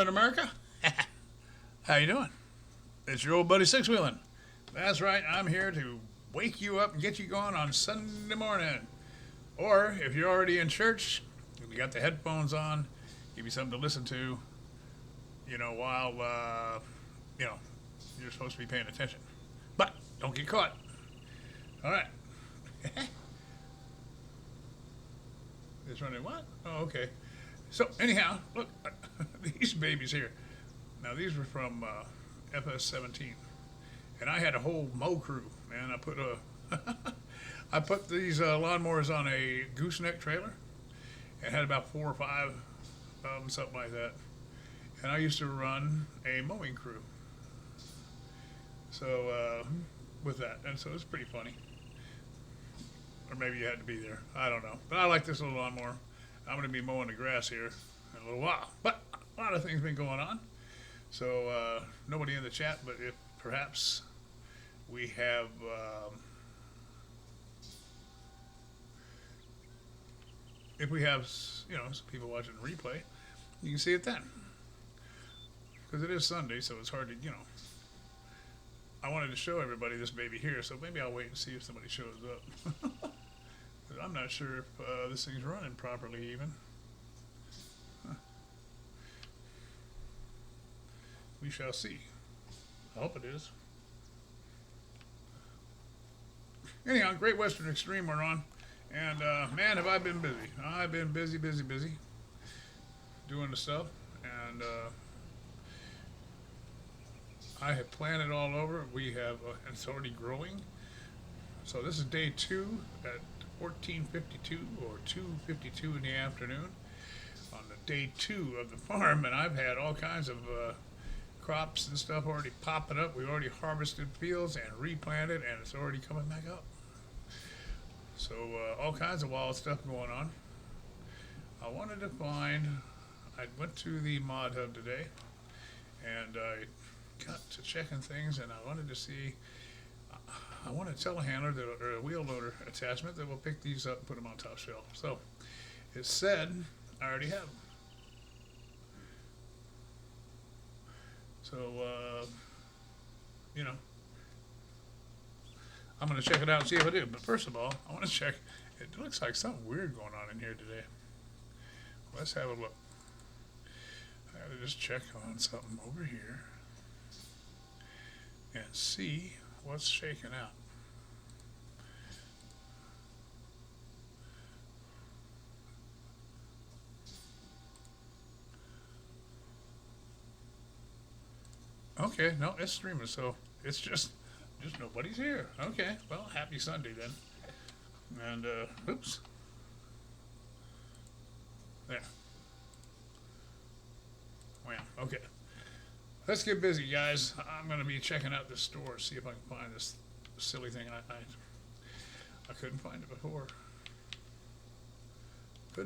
morning, America. How you doing? It's your old buddy Sixwheelin. That's right. I'm here to wake you up and get you going on Sunday morning. Or if you're already in church, and you got the headphones on, give you something to listen to. While you know you're supposed to be paying attention. But don't get caught. All right. It's running what? Oh, okay. So anyhow, look, these babies here. Now these were from FS17, and I had a whole mow crew. Man, I put these lawnmowers on a gooseneck trailer, and had about 4 or 5 of them, something like that. And I used to run a mowing crew. So with that, and so it's pretty funny. Or maybe you had to be there. I don't know. But I like this little lawnmower. I'm going to be mowing the grass here in a little while. But a lot of things been going on. So nobody in the chat, but if perhaps we have some people watching the replay, you can see it then. Because it is Sunday, so it's hard to. I wanted to show everybody this baby here, so maybe I'll wait and see if somebody shows up. I'm not sure if this thing's running properly even. Huh. We shall see. I hope it is. Anyhow, Great Western Extreme we're on. And man, have I been busy. I've been busy doing the stuff. And I have planted all over. We have, it's already growing. So this is day 2 at 14:52 or 2:52 in the afternoon on the day 2 of the farm, and I've had all kinds of crops and stuff already popping up. We already harvested fields and replanted, and it's already coming back up. So all kinds of wild stuff going on. I went to the mod hub today, and I got to checking things, and I wanted to see. I want a telehandler or a wheel loader attachment that will pick these up and put them on top shelf. So it said I already have them. So I'm going to check it out and see if I do. But first of all, I want to check. It looks like something weird going on in here today. Let's have a look. I got to just check on something over here and see what's shaking out. Okay, no, it's streaming, so it's just nobody's here. Okay, well, happy Sunday then. And oops, there. Wow. Okay. Let's get busy, guys. I'm going to be checking out this store, see if I can find this silly thing. I couldn't find it before. I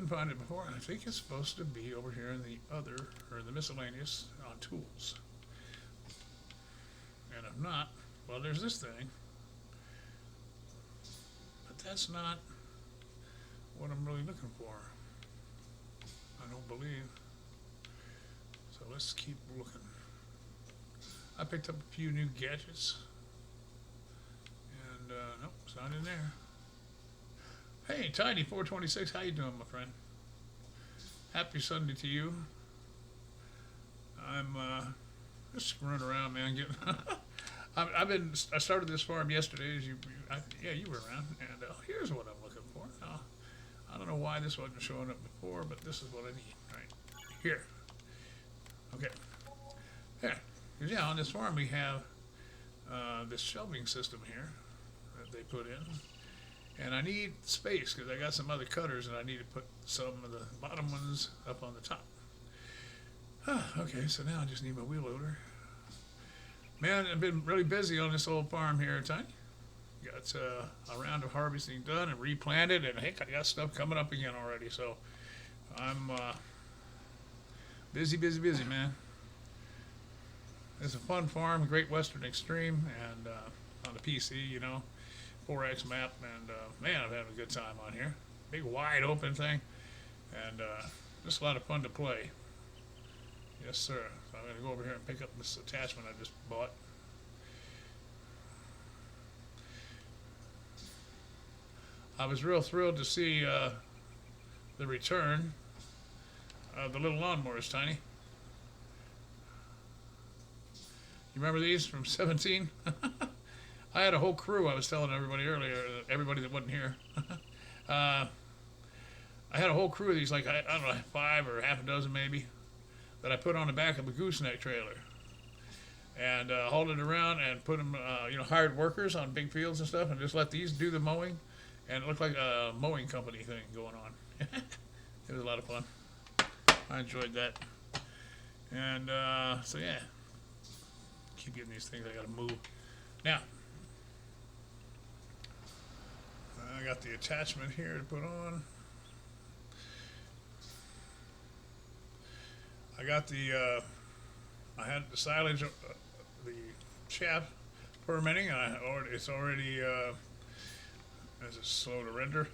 think it's supposed to be over here in the miscellaneous on tools. And if not, well, there's this thing. But that's not what I'm really looking for. I don't believe. So let's keep looking. I picked up a few new gadgets, and nope, it's not in there. Hey, Tidy426, how you doing, my friend? Happy Sunday to you. I'm just screwing around, man. I started this farm yesterday, as you were around, and here's what I'm looking for. I don't know why this wasn't showing up before, but this is what I need right here. Okay, there. Yeah, on this farm we have this shelving system here that they put in, and I need space because I got some other cutters and I need to put some of the bottom ones up on the top. Okay, so now I just need my wheel loader. Man, I've been really busy on this old farm here, Tiny. Got a round of harvesting done and replanted, and heck, I got stuff coming up again already. So I'm busy, man. It's a fun farm, Great Western Extreme, and on the PC, 4X map, and man, I'm having a good time on here. Big wide open thing, and just a lot of fun to play. Yes, sir. So I'm going to go over here and pick up this attachment I just bought. I was real thrilled to see the return of the little lawnmowers, Tiny. You remember these from 17? I had a whole crew, I was telling everybody earlier, everybody that wasn't here. I had a whole crew of these, like, I don't know, 5 or half a dozen maybe, that I put on the back of a gooseneck trailer. And hauled it around and put them, hired workers on big fields and stuff, and just let these do the mowing. And it looked like a mowing company thing going on. It was a lot of fun. I enjoyed that. And so, yeah. Keep getting these things. I got to move. Now, I got the attachment here to put on. I got the, I had the silage, the chaff fermenting. It's already, is it slow to render?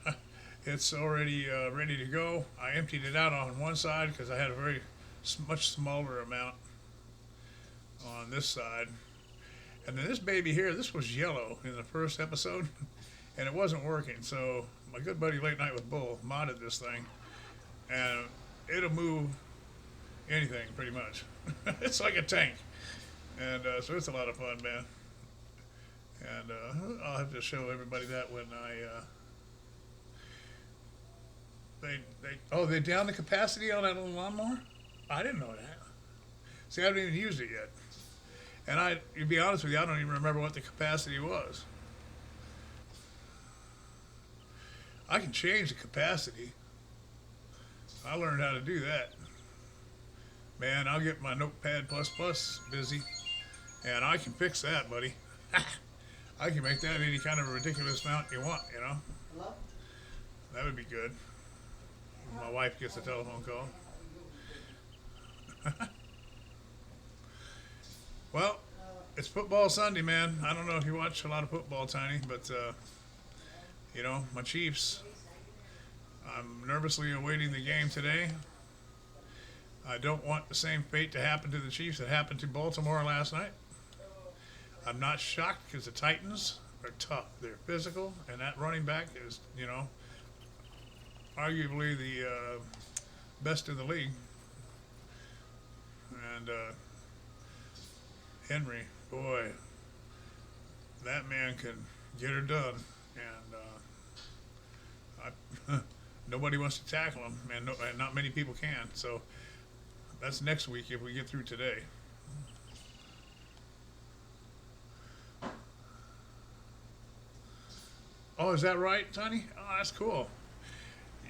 It's already ready to go. I emptied it out on one side because I had a very much smaller amount on this side. And then this baby here, this was yellow in the first episode, and it wasn't working. So my good buddy Late Night with Bull modded this thing, and it'll move anything pretty much. It's like a tank. And so it's a lot of fun, man. And I'll have to show everybody that when they down the capacity on that little lawnmower? I didn't know that. See, I haven't even used it yet. And to be honest with you, I don't even remember what the capacity was. I can change the capacity. I learned how to do that. Man, I'll get my Notepad++ busy, and I can fix that, buddy. I can make that any kind of a ridiculous amount you want, you know? Hello? That would be good. My wife gets a telephone call. Well, it's football Sunday, man. I don't know if you watch a lot of football, Tiny, but, my Chiefs. I'm nervously awaiting the game today. I don't want the same fate to happen to the Chiefs that happened to Baltimore last night. I'm not shocked because the Titans are tough. They're physical, and that running back is, arguably the best in the league. And Henry, boy, that man can get her done. And nobody wants to tackle him, and not many people can. So that's next week if we get through today. Oh, is that right, Tony? Oh, that's cool.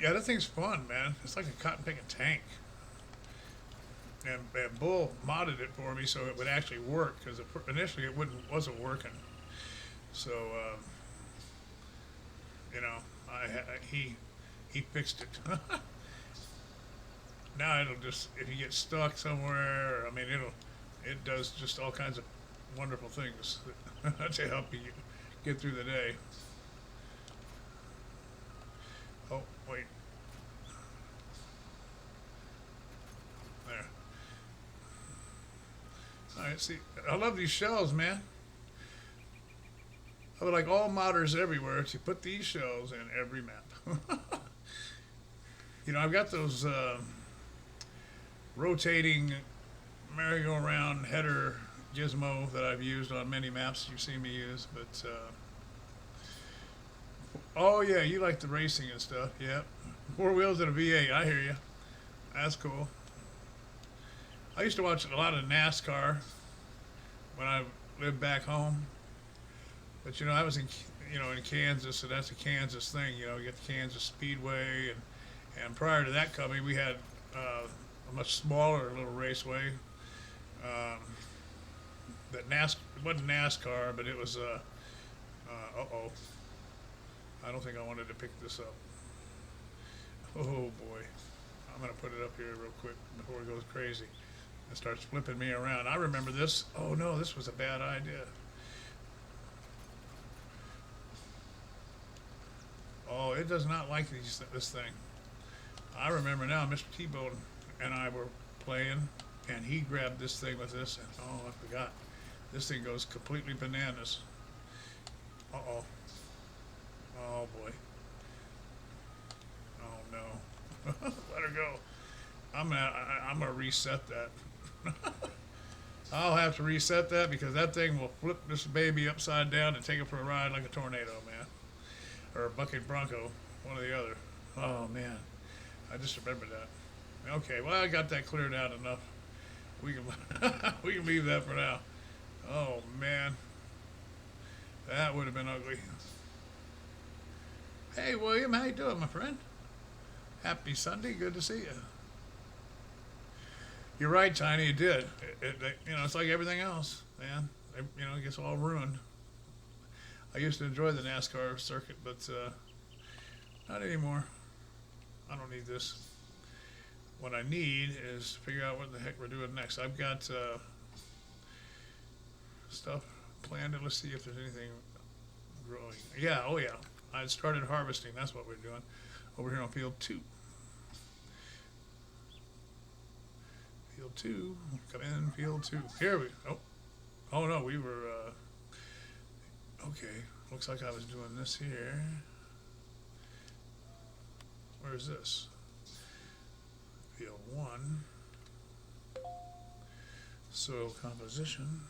Yeah, that thing's fun, man. It's like a cotton picking tank. And Bull modded it for me so it would actually work, because initially it wasn't working. So, he fixed it. Now it'll just, if you get stuck somewhere, it does just all kinds of wonderful things to help you get through the day. Oh, wait. There. All right, see, I love these shells, man. I would like all modders everywhere to put these shells in every map. I've got those rotating merry-go-round header gizmo that I've used on many maps you've seen me use, but oh yeah, you like the racing and stuff. Yep. 4 wheels and a V8. I hear you. That's cool. I used to watch a lot of NASCAR when I lived back home, but I was in Kansas, so that's a Kansas thing. You get the Kansas Speedway, and prior to that coming, we had a much smaller little raceway. That it wasn't NASCAR, but it was I don't think I wanted to pick this up. Oh boy. I'm going to put it up here real quick before it goes crazy and starts flipping me around. I remember this. Oh no, this was a bad idea. Oh, it does not like this thing. I remember now, Mr. T-Bone and I were playing, and he grabbed this thing with this, and oh, I forgot. This thing goes completely bananas. Uh oh. Oh boy. Oh no. Let her go. I'm gonna reset that. I'll have to reset that because that thing will flip this baby upside down and take it for a ride like a tornado, man, or a bucket bronco, one or the other. Oh man, I just remembered that. Okay, well I got that cleared out enough. We can we can leave that for now. Oh man, that would have been ugly. Hey William, how you doing, my friend? Happy Sunday. Good to see you. You're right, Tiny. It did. It's like everything else, man. It gets all ruined. I used to enjoy the NASCAR circuit, but not anymore. I don't need this. What I need is to figure out what the heck we're doing next. I've got stuff planned. Let's see if there's anything growing. Yeah, oh yeah. I started harvesting. That's what we're doing over here on field 2. Field 2. Come in, field 2. Here we go. Oh no, we were okay. Looks like I was doing this here. Where's this? Field 1. Soil composition.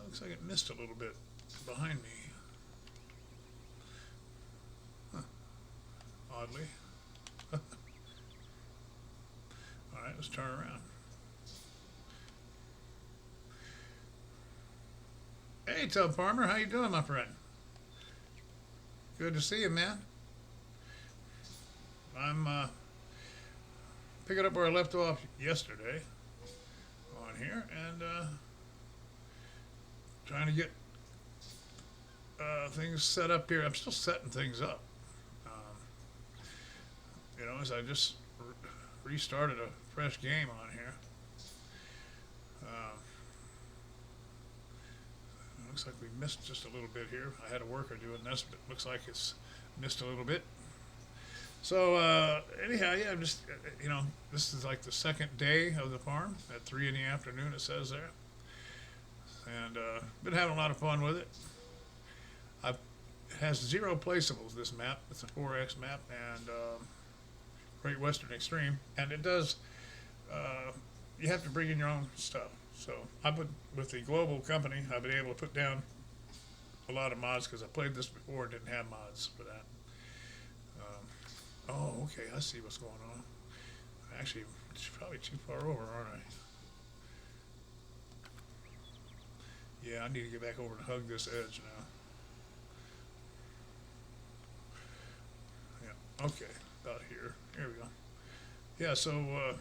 Looks like it missed a little bit behind me. Huh. Oddly. All right, let's turn around. Hey, Tub Farmer, how you doing, my friend? Good to see you, man. I'm picking up where I left off yesterday on here, and trying to get things set up here. I'm still setting things up. As I just restarted a fresh game on here. Looks like we missed just a little bit here. I had a worker doing this, but it looks like it's missed a little bit. So anyhow, yeah, I'm just this is like the second day of the farm at 3 in the afternoon. It says there, and been having a lot of fun with it. It has 0 placeables. This map, it's a 4X map, and Great Western Extreme, and it does. You have to bring in your own stuff. So I put with the global company. I've been able to put down a lot of mods because I played this before and didn't have mods for that. Oh, okay, I see what's going on. Actually, it's probably too far over, aren't I? Yeah, I need to get back over and hug this edge now. Yeah, okay, about here. Here we go. Yeah, so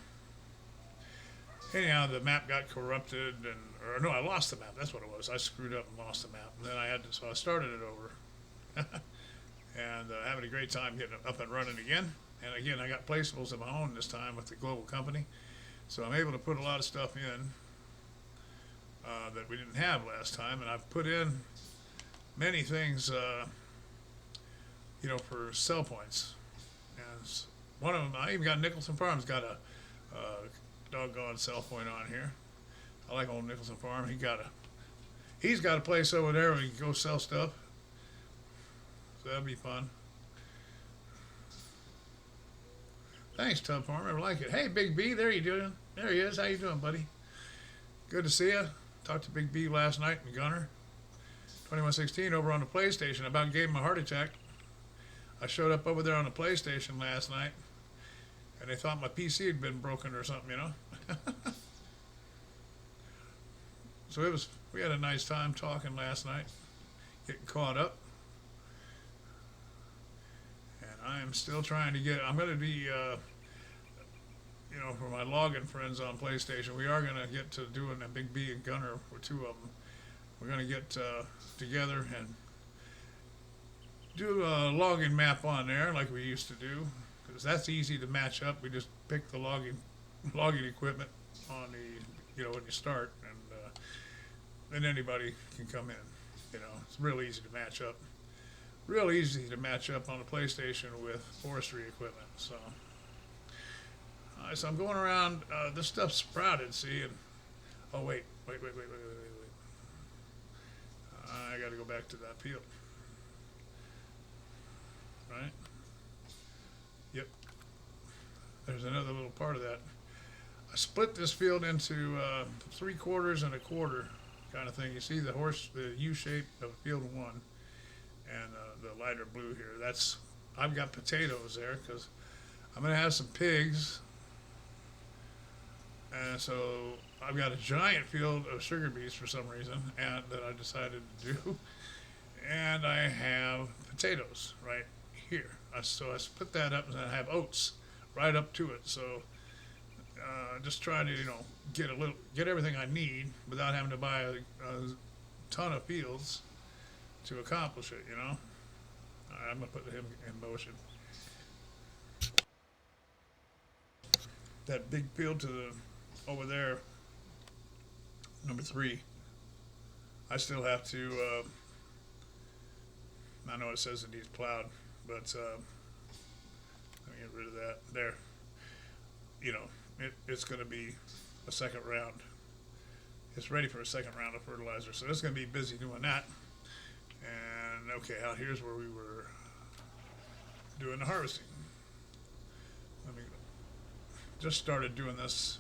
anyhow, the map got corrupted, or no, I lost the map. That's what it was. I screwed up and lost the map, and then so I started it over. And having a great time getting it up and running again. And again, I got placeables of my own this time with the global company. So I'm able to put a lot of stuff in that we didn't have last time. And I've put in many things, for sell points. And one of them, I even got Nicholson Farms got a doggone sell point on here. I like old Nicholson Farm. He's got a place over there where he can go sell stuff. So that'll be fun. Thanks, Tub Farmer. I like it. Hey, Big B, there you doing? There he is. How you doing, buddy? Good to see you. Talked to Big B last night in Gunner. 2116 over on the PlayStation. About gave him a heart attack. I showed up over there on the PlayStation last night, and they thought my PC had been broken or something, So we had a nice time talking last night, getting caught up. I am still trying to I'm going to be, for my login friends on PlayStation, we are going to get to doing a Big B and Gunner for 2 of them. We're going to get together and do a login map on there like we used to do, because that's easy to match up. We just pick the logging equipment on the, when you start, and then anybody can come in. It's real easy to match up. Real easy to match up on the PlayStation with forestry equipment. So All right, so I'm going around. This stuff's sprouted, see, and oh wait. I got to go back to that field, right? Yep. There's another little part of that. I split this field into three quarters and a quarter kind of thing. You see the U shape of field one, and the lighter blue here. That's I've got potatoes there because I'm gonna have some pigs, and so I've got a giant field of sugar beets for some reason, and that I decided to do, and I have potatoes right here. So I split that up, and I have oats right up to it. So just trying to get everything I need without having to buy a ton of fields to accomplish it. All right, I'm gonna put him in motion. That big field to the over there, number three. I still have to. I know it says it needs plowed, but let me get rid of that. There, it's going to be a second round. It's ready for a second round of fertilizer, so it's going to be busy doing that. And okay, out here's where we were doing the harvesting. Let me just started doing this,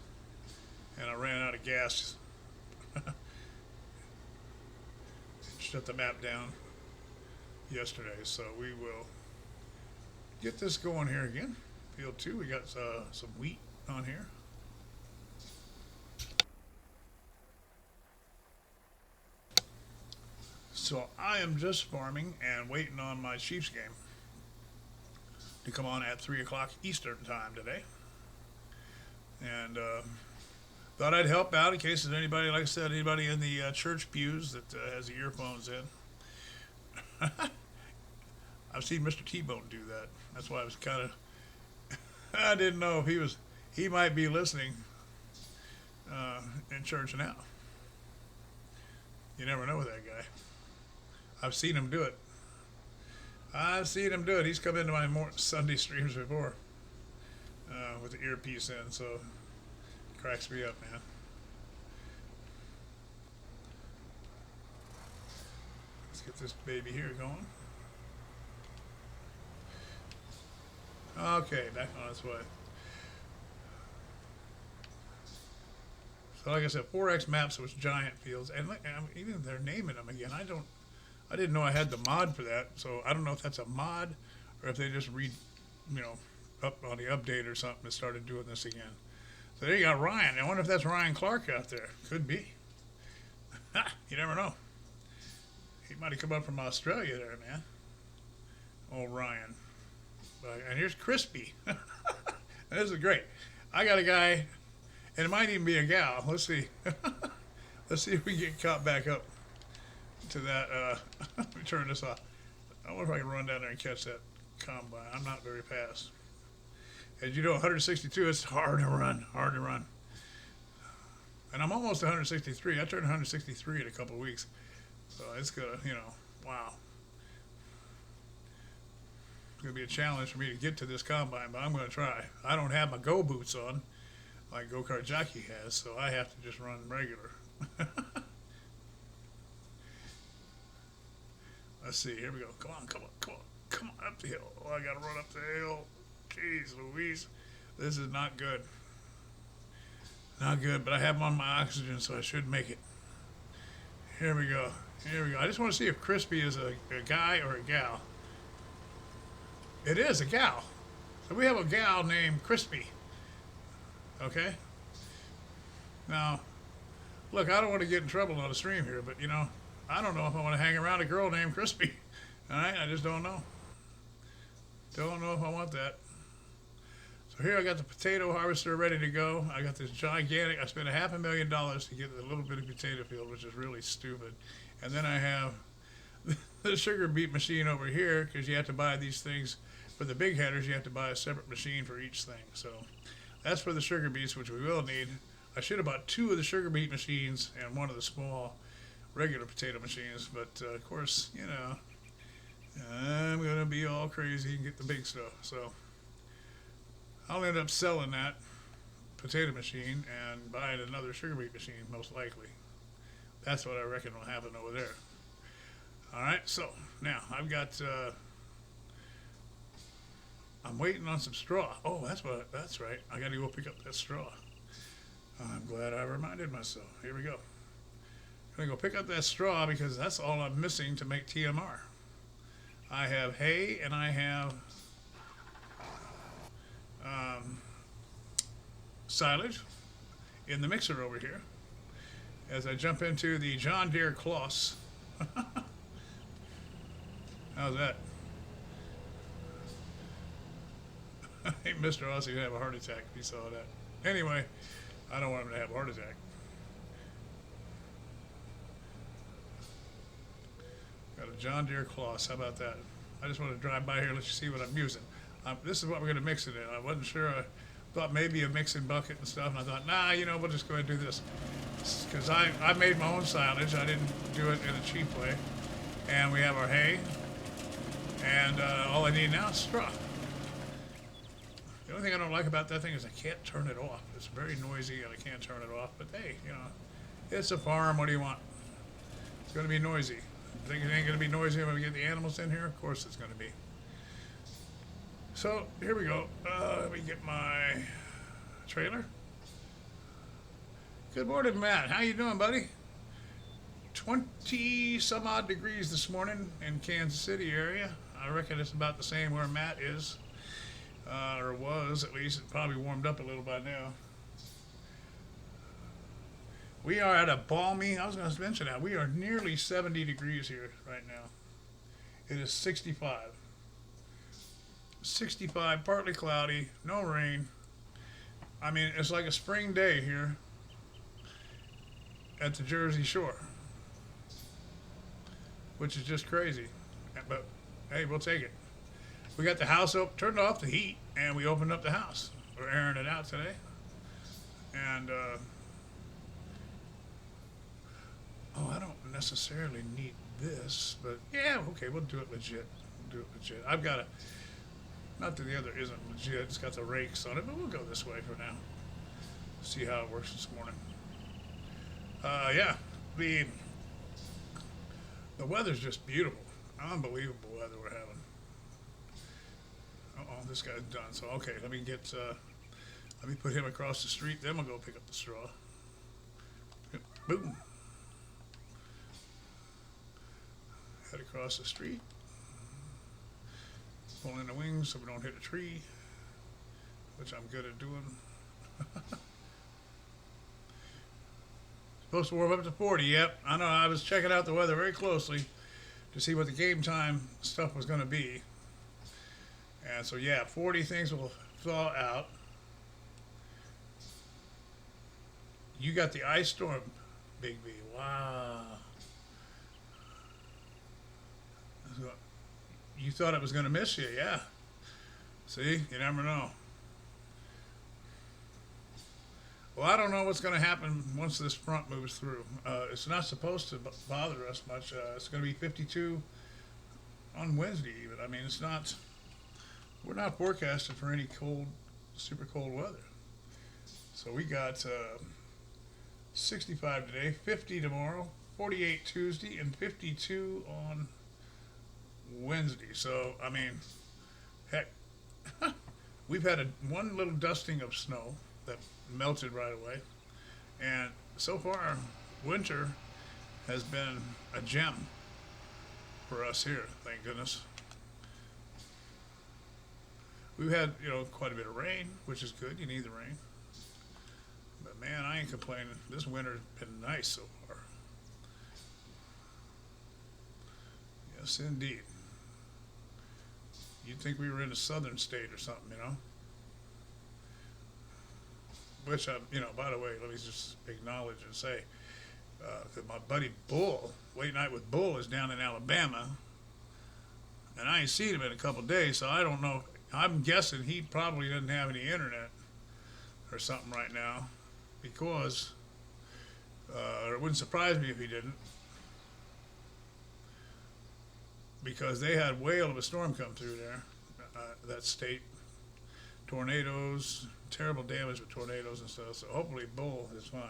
and I ran out of gas. Shut the map down yesterday, so we will get this going here again. Field two, we got some wheat on here. So I am just farming and waiting on my Chiefs game to come on at 3 o'clock Eastern time today. And thought I'd help out in case there's anybody, like I said, anybody in the church pews that has the earphones in. I've seen Mr. T-Bone do that. That's why I was kind of, I didn't know if he might be listening in church now. You never know with that guy. I've seen him do it. He's come into my Sunday streams before with the earpiece in, so it cracks me up, man. Let's get this baby here going. Okay, back on its way. So like I said, 4X maps with giant fields, and even they're naming them again. I didn't know I had the mod for that, so I don't know if that's a mod or if they just up on the update or something and started doing this again. So there you got Ryan. I wonder if that's Ryan Clark out there. Could be. You never know. He might have come up from Australia there, man. Oh, Ryan. And here's Crispy. This is great. I got a guy, and it might even be a gal. Let's see. Let's see if we can get caught back up to that. Let me turn this off. I wonder if I can run down there and catch that combine. I'm not very fast. As you know, 162, it's hard to run. And I'm almost 163. I turned 163 in a couple of weeks. So it's going to, wow. It's going to be a challenge for me to get to this combine, but I'm going to try. I don't have my go boots on like Go-Kart Jockey has, so I have to just run regular. Let's see. Here we go. Come on up the hill. Oh, I got to run up the hill. Jeez Louise. This is not good. Not good, but I have them on my oxygen, so I should make it. Here we go. I just want to see if Crispy is a guy or a gal. It is a gal. So we have a gal named Crispy. Okay? Now, look, I don't want to get in trouble on the stream here, but, I don't know if I want to hang around a girl named Crispy. All right? I just don't know. Don't know if I want that. So here I got the potato harvester ready to go. I got this gigantic, I spent $500,000 to get the little bitty potato field, which is really stupid. And then I have the sugar beet machine over here, because you have to buy these things. For the big headers, you have to buy a separate machine for each thing. So that's for the sugar beets, which we will need. I should have bought 2 of the sugar beet machines and 1 of the small regular potato machines. But, of course, I'm going to be all crazy and get the big stuff. So I'll end up selling that potato machine and buying another sugar beet machine, most likely. That's what I reckon will happen over there. All right, so now I'm waiting on some straw. Oh, that's right. I got to go pick up that straw. I'm glad I reminded myself. Here we go. I'm going to go pick up that straw because that's all I'm missing to make TMR. I have hay and I have um, silage in the mixer over here as I jump into the John Deere Kloss. How's that? I think Mr. Aussie would have a heart attack if he saw that. Anyway, I don't want him to have a heart attack. Got a John Deere Kloss. How about that? I just want to drive by here and let you see what I'm using. This is what we're going to mix it in. I wasn't sure. I thought maybe a mixing bucket and stuff, and I thought, nah, we'll just go ahead and do this. Because I made my own silage. I didn't do it in a cheap way. And we have our hay. And all I need now is straw. The only thing I don't like about that thing is I can't turn it off. It's very noisy and I can't turn it off. But hey, it's a farm. What do you want? It's going to be noisy. Think it ain't going to be noisy when we get the animals in here? Of course it's going to be. So here we go. Let me get my trailer. Good morning, Matt. How you doing, buddy? 20 some odd degrees this morning in Kansas City area. I reckon it's about the same where Matt is, or was at least. It probably warmed up a little by now. We are at a balmy, I was going to mention that, we are nearly 70 degrees here right now. It is 65. 65, partly cloudy, no rain. I mean, it's like a spring day here at the Jersey Shore, which is just crazy. But hey, we'll take it. We got the house turned off the heat, and we opened up the house. We're airing it out today. And, I don't necessarily need this, but yeah, okay, we'll do it legit. I've got not that the other isn't legit, it's got the rakes on it, but we'll go this way for now. See how it works this morning. Yeah, the weather's just beautiful. Unbelievable weather we're having. This guy's done. So okay, let me put him across the street. Then we'll go pick up the straw. Boom. Head across the street. Pull in the wings so we don't hit a tree, which I'm good at doing. Supposed to warm up to 40. Yep, I know. I was checking out the weather very closely to see what the game time stuff was going to be. And so, yeah, 40 things will thaw out. You got the ice storm, Big B. Wow. You thought it was going to miss you, yeah. See, you never know. Well, I don't know what's going to happen once this front moves through. It's not supposed to bother us much. It's going to be 52 on Wednesday even. I mean, we're not forecasted for any super cold weather. So we got 65 today, 50 tomorrow, 48 Tuesday, and 52 on Wednesday. So, I mean, heck, we've had one little dusting of snow that melted right away. And so far, winter has been a gem for us here, thank goodness. We've had, quite a bit of rain, which is good. You need the rain. But man, I ain't complaining. This winter's been nice so far. Yes, indeed. You'd think we were in a southern state or something, Which, by the way, let me just acknowledge and say, that my buddy Bull, Late Night with Bull, is down in Alabama. And I ain't seen him in a couple of days, so I don't know. I'm guessing he probably doesn't have any internet or something right now, because it wouldn't surprise me if he didn't, because they had a whale of a storm come through there, that state tornadoes, terrible damage with tornadoes and stuff. So hopefully Bull is fine.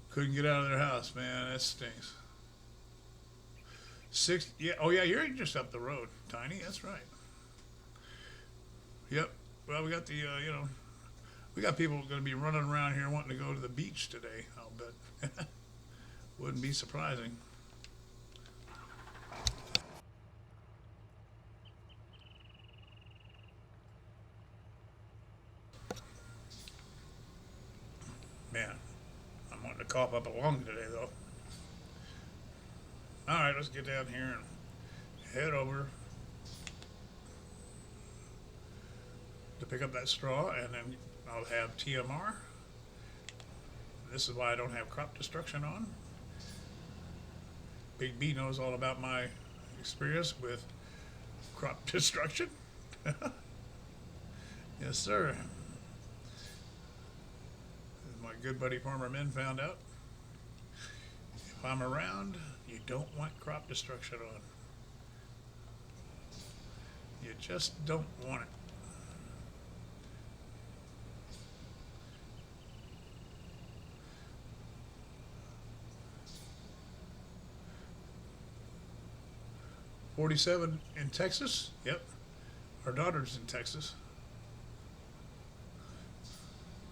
Couldn't get out of their house, man. That stinks. Yeah. Oh yeah, you're just up the road, Tiny. That's right. Yep. Well, we got the we got people going to be running around here wanting to go to the beach today. I'll bet. Wouldn't be surprising. Man, I'm wanting to cough up a lung today, though. All right, let's get down here and head over to pick up that straw, and then I'll have TMR. This is why I don't have crop destruction on. Big B knows all about my experience with crop destruction. Yes, sir. As my good buddy Farmer Min found out, if I'm around, you don't want crop destruction on. You just don't want it. '47 in Texas. Yep. Our daughter's in Texas.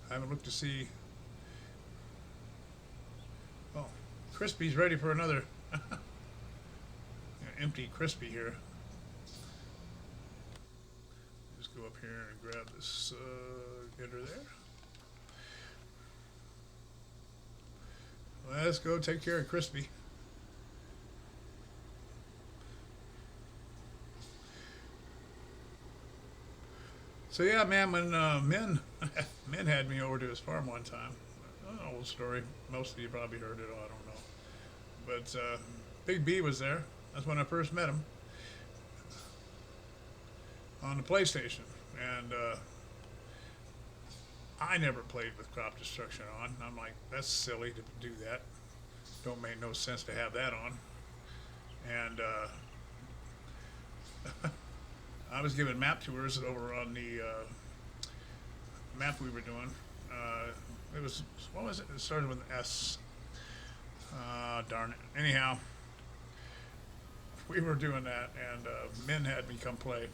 I haven't looked to see. Oh, Crispy's ready for another empty Crispy here. Just go up here and grab this getter there. Let's go take care of Crispy. So yeah, man, when Min had me over to his farm one time, an old story. Most of you probably heard it. I don't know, but Big B was there. That's when I first met him on the PlayStation, and I never played with crop destruction on. I'm like, that's silly to do that. Don't make no sense to have that on, and. I was giving map tours over on the map we were doing. It was, what was it? It started with an S. Darn it. Anyhow, we were doing that, and Min had me come play.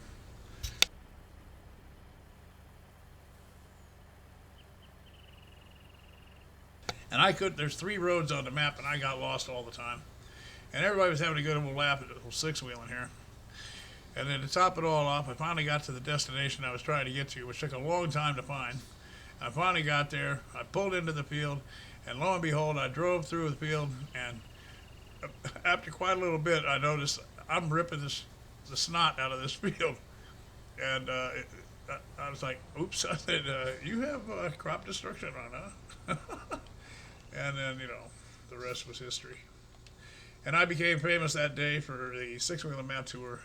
And there's 3 roads on the map, and I got lost all the time. And everybody was having a good old laugh at the little six-wheeling here. And then to top it all off, I finally got to the destination I was trying to get to, which took a long time to find. I finally got there. I pulled into the field, and lo and behold, I drove through the field, and after quite a little bit, I noticed I'm ripping the snot out of this field. And I was like, oops. I said, you have crop destruction on, huh? And then, the rest was history. And I became famous that day for the Sixwheelin map tour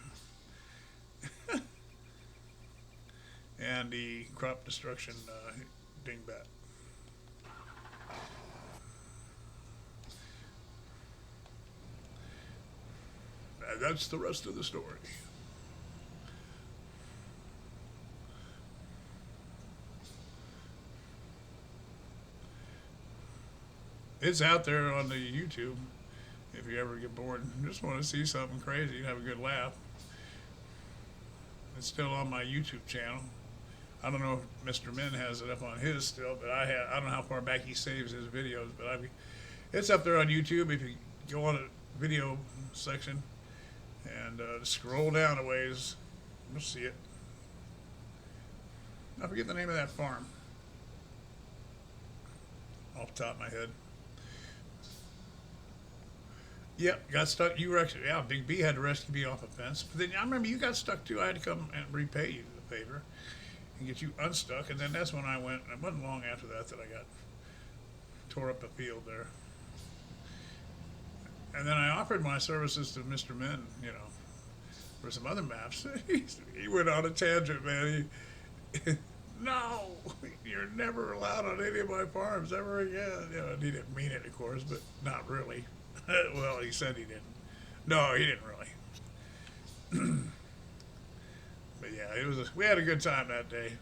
and the crop destruction dingbat. And that's the rest of the story. It's out there on the YouTube if you ever get bored and just want to see something crazy and have a good laugh. It's still on my YouTube channel. I don't know if Mr. Min has it up on his still, but I don't know how far back he saves his videos, but it's up there on YouTube if you go on the video section and scroll down a ways, you'll see it. I forget the name of that farm off the top of my head. Yep, got stuck. You were actually, yeah, Big B had to rescue me off a fence. But then I remember you got stuck too. I had to come and repay you the favor and get you unstuck. And then that's when I went, and it wasn't long after that I got tore up a field there. And then I offered my services to Mr. Min, for some other maps. He went on a tangent, man. No, you're never allowed on any of my farms ever again. He didn't mean it, of course, but not really. Well, he said he didn't. No, he didn't really. But yeah, we had a good time that day.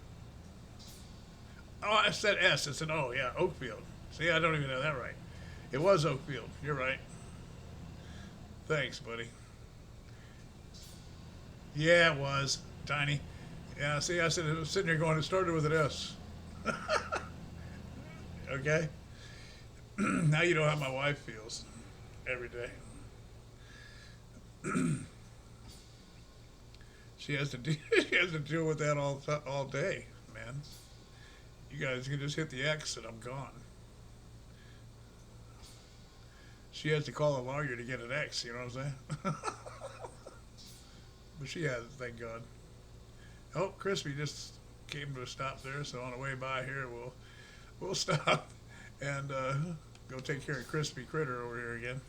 Oh, I said S. It's an O. Yeah, Oakfield. See, I don't even know that right. It was Oakfield. You're right. Thanks, buddy. Yeah, it was. Tiny. Yeah, see, I said it was sitting there going, it started with an S. Okay? Now you know how my wife feels every day. She has to she has to deal with that all day, man. You guys can just hit the X and I'm gone. She has to call a lawyer to get an X, you know what I'm saying? But she has, thank God. Oh, Crispy just came to a stop there, so on the way by here, we'll stop and go take care of Crispy Critter over here again.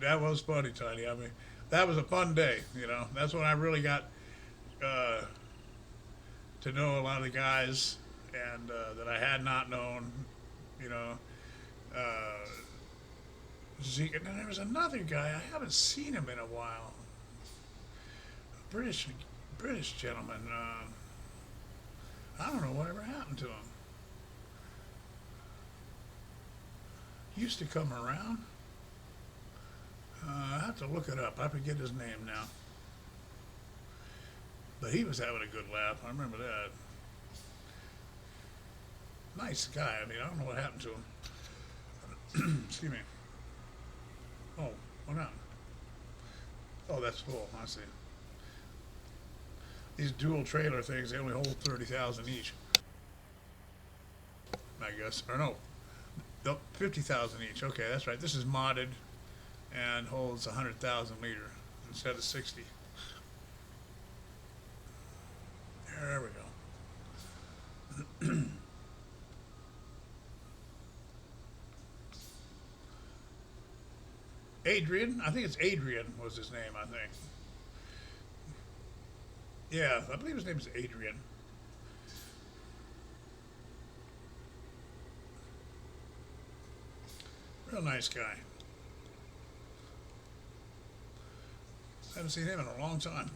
That was funny, Tiny. I mean, that was a fun day. You know, that's when I really got uh, to know a lot of the guys and that I had not known. You know, uh, Zeke, and then there was another guy I haven't seen him in a while. British British gentleman. I don't know whatever happened to him. He used to come around. I have to look it up. I forget his name now. But he was having a good laugh. I remember that. Nice guy. I mean, I don't know what happened to him. Excuse me. Oh, what happened? Oh, that's full. I see. These dual trailer things, they only hold 30,000 each. I guess. Or no. Nope, 50,000 each. Okay, that's right. This is modded and holds 100,000 liter instead of 60. There we go. Adrian, I think it's Adrian was his name, I think. Yeah, I believe his name is Adrian. Real nice guy. Haven't seen him in a long time.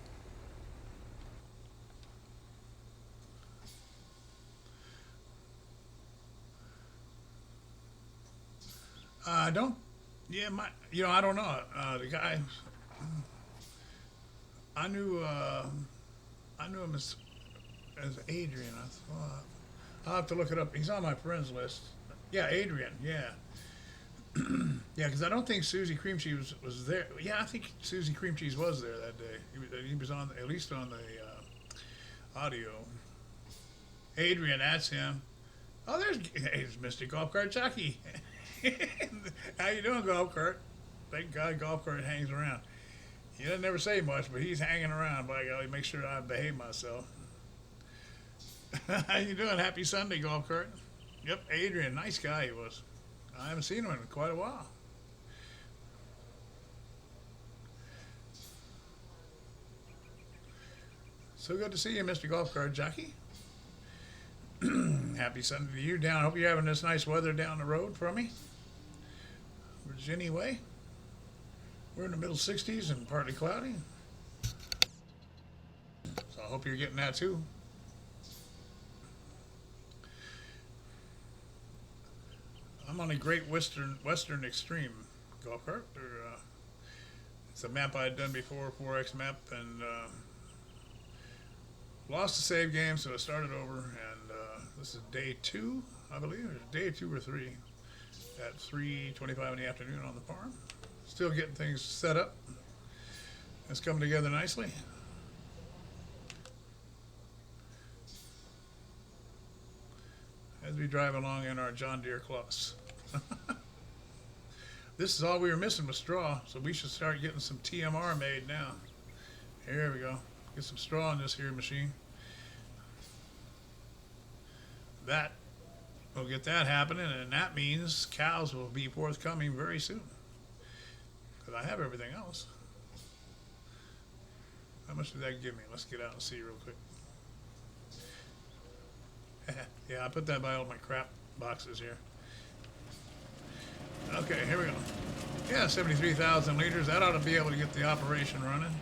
I don't. Yeah, I don't know. The guy. I knew. I knew him as Adrian. I thought. I'll have to look it up. He's on my friends list. Yeah, Adrian. Yeah. Yeah, because I don't think Susie Cream Cheese was there. Yeah, I think Susie Cream Cheese was there that day. He was on, at least on the audio. Adrian, that's him. Oh, there's Mr. Golf Cart Chucky. How you doing, Golf Cart? Thank God Golf Cart hangs around. He doesn't never say much, but he's hanging around. By golly, make sure I behave myself. How you doing? Happy Sunday, Golf Cart. Yep, Adrian, nice guy he was. I haven't seen him in quite a while. So good to see you, Mr. Golf Cart Jockey. Happy Sunday to you down. Hope you're having this nice weather down the road from me. Virginia way. We're in the middle 60s and partly cloudy. So I hope you're getting that too. I'm on a Great Western Extreme golf cart. It's a map I had done before, 4X map, and lost the save game, so I started over. And this is day 2, I believe, or day 2 or 3, at 3:25 in the afternoon on the farm. Still getting things set up. It's coming together nicely. As we drive along in our John Deere Claas. This is all we were missing was straw, so we should start getting some TMR made now. Here we go. Get some straw in this here machine. That we'll get that happening, and that means cows will be forthcoming very soon. Because I have everything else. How much did that give me? Let's get out and see real quick. Yeah, I put that by all my crap boxes here. Okay, here we go. Yeah, 73,000 liters. That ought to be able to get the operation running.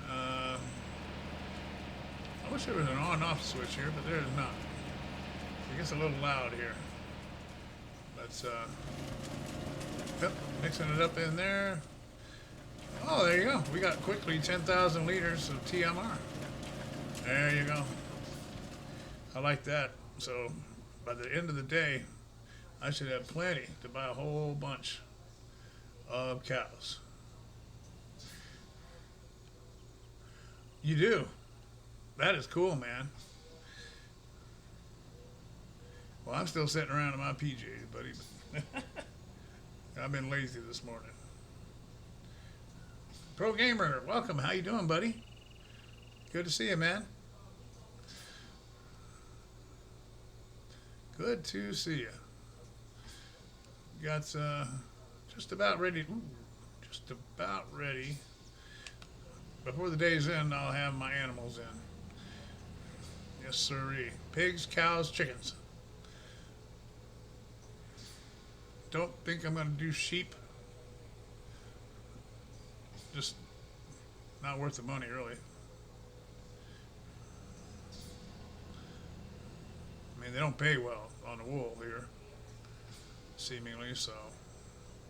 Uh, I wish there was an on-off switch here, but there is not. It gets a little loud here. Let's, yep, mixing it up in there. Oh, there you go. We got quickly 10,000 liters of TMR. There you go. I like that. So by the end of the day, I should have plenty to buy a whole bunch of cows. You do. That is cool, man. Well, I'm still sitting around in my PJs, buddy. I've been lazy this morning. Pro Gamer, welcome. How you doing, buddy? Good to see you, man. Good to see you. Got just about ready. Ooh, just about ready. Before the day's end, I'll have my animals in. Yes, sirree. Pigs, cows, chickens. Don't think I'm going to do sheep. Just not worth the money, really. I mean, they don't pay well on the wool here, seemingly, so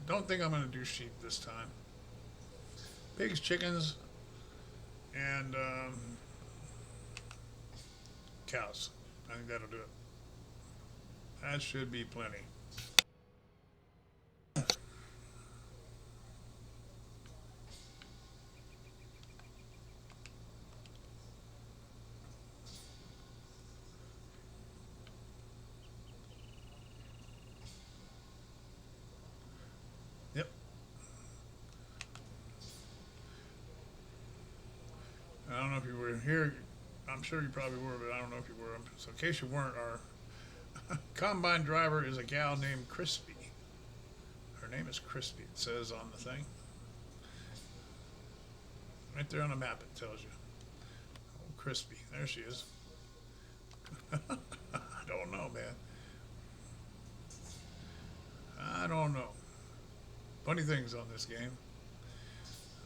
don't think I'm going to do sheep this time. Pigs, chickens, and cows. I think that'll do it. That should be plenty. Yep. I don't know if you were here. I'm sure you probably were, but I don't know if you were. So in case you weren't, our combine driver is a gal named Crispy. Her name is Crispy, it says on the thing. Right there on the map it tells you. Oh, Crispy. There she is. I don't know, man. I don't know. Funny things on this game.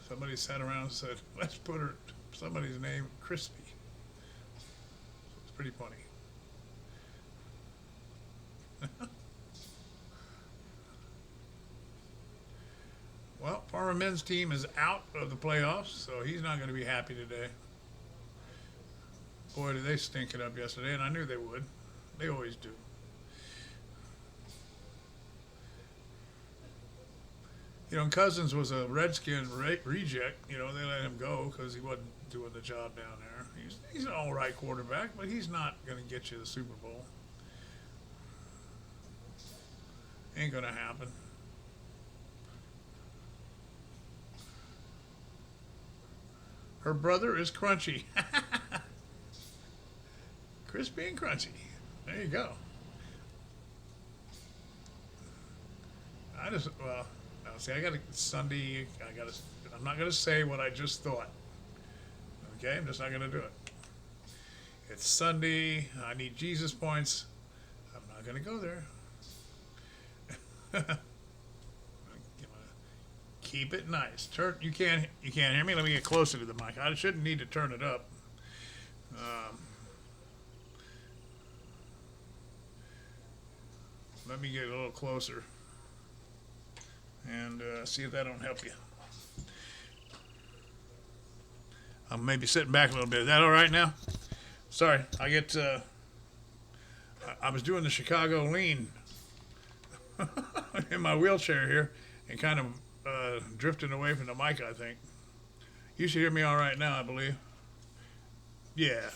Somebody sat around and said, let's put her somebody's name Crispy. So it's pretty funny. Well, Farmer Men's team is out of the playoffs, so he's not going to be happy today. Boy, did they stink it up yesterday, and I knew they would. They always do. You know, Cousins was a Redskin reject. You know, they let him go because he wasn't doing the job down there. He's an all right quarterback, but he's not going to get you the Super Bowl. Ain't going to happen. Her brother is Crunchy. Crispy and Crunchy. There you go. Well, see, Sunday, I'm not going to say what I just thought. Okay, I'm just not going to do it. It's Sunday. I need Jesus points. I'm not going to go there. Keep it nice. You can't hear me. Let me get closer to the mic. I shouldn't need to turn it up. Let me get a little closer and see if that don't help you. I'm maybe sitting back a little bit. Is that all right now? Sorry, I was doing the Chicago lean in my wheelchair here and kind of drifting away from the mic, I think. You should hear me all right now, I believe. Yeah.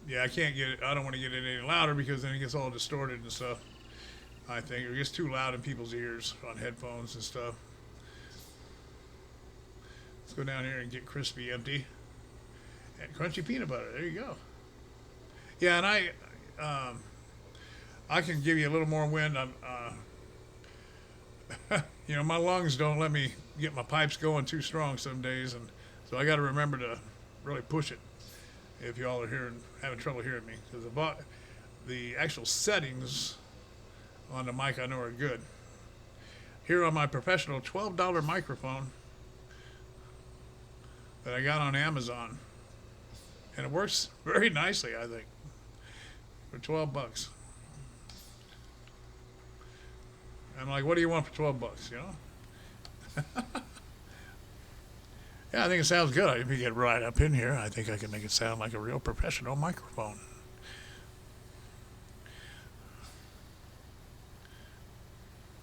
Yeah, I can't get it. I don't want to get it any louder because then it gets all distorted and stuff. I think it gets too loud in people's ears on headphones and stuff. Let's go down here and get Crispy empty. And crunchy peanut butter. There you go. Yeah, and I can give you a little more wind. You know, my lungs don't let me get my pipes going too strong some days, and so I got to remember to really push it. If y'all are having trouble hearing me, because the actual settings on the mic I know are good. here on my professional $12 microphone that I got on Amazon, and it works very nicely, I think, for 12 bucks. I'm like, what do you want for 12 bucks? You know? Yeah, I think it sounds good. If you get right up in here, I think I can make it sound like a real professional microphone.